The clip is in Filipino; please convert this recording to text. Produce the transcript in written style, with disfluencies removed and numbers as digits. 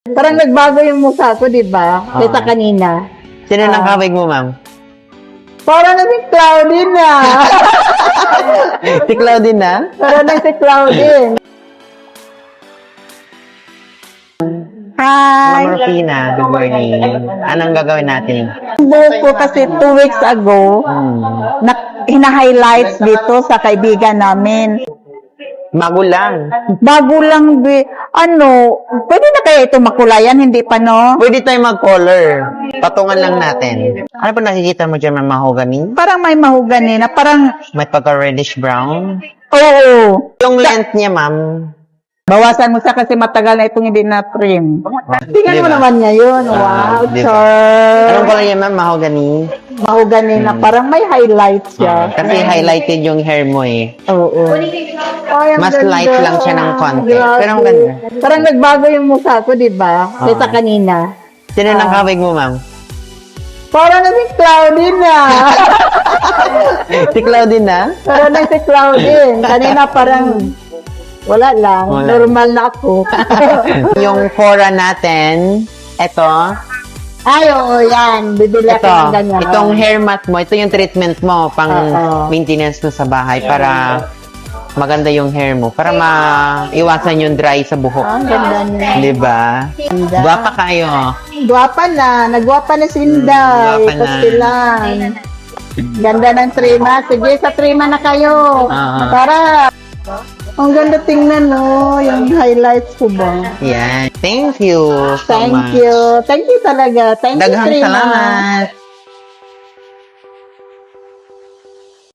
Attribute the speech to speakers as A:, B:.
A: Parang nagbago yung mukha ko, di ba? Kaysa kanina.
B: Sino nang kawig mo, ma'am?
A: Parang naging cloudy na.
B: Si Claudine na?
A: Parang naging si Claudine. Hi!
B: Ma'am Rufina, good morning. Anong gagawin natin?
A: Buhok ko kasi 2 weeks ago, hina-highlights dito sa kaibigan namin.
B: Bago lang.
A: Bago lang, pwede na kaya ito makulayan, hindi pa, no?
B: Pwede tayo mag-color. Patungan lang natin. Ano pa nakikita mo dyan, ma'am, mahogany?
A: Parang may mahugani na parang,
B: May pagka-reddish brown.
A: oo.
B: Yung length niya, ma'am.
A: Bawasan mo sa kasi matagal na itong hindi na trim. Tingnan mo
B: Diba?
A: naman niya yun. Wow,
B: diba?
A: char.
B: Anong color yan, ma'am? Mahogany?
A: Mahugani na parang may highlights siya.
B: Kasi highlighted yung hair mo eh.
A: Oo. Ay, ang
B: Mas
A: ganda.
B: light lang siya ng konti.
A: Grabe.
B: Pero ang ganda.
A: Parang nagbago yung mukha ko, di ba? Kaysa kanina.
B: Sino nang kawig mo, ma'am?
A: Parang naging cloudy na.
B: Si Claudine na?
A: Parang naging si Claudine. Kanina parang wala lang.
B: Wala.
A: Normal na ako.
B: Yung fora natin, eto,
A: Ay, oo, yan. Bibili ako ng ganyan.
B: itong hair mask mo, ito yung treatment mo pang
A: Oo.
B: maintenance mo sa bahay para maganda yung hair mo. Para maiwasan yung dry sa buhok.
A: Ang ganda niya.
B: Diba?
A: Ganda.
B: Gwapa kayo.
A: Gwapa na. Nagwapa na si Inday.
B: Gwapa na.
A: Kasi lang. Ganda ng trima. Sige, sa trima na kayo.
B: Ah.
A: Para. Ang ganda tingnan, no? Yung highlights ko ba?
B: Yan. Thank you so
A: Thank
B: much.
A: you. Thank you talaga. Thank you,
B: Daghang
A: trima.
B: salamat.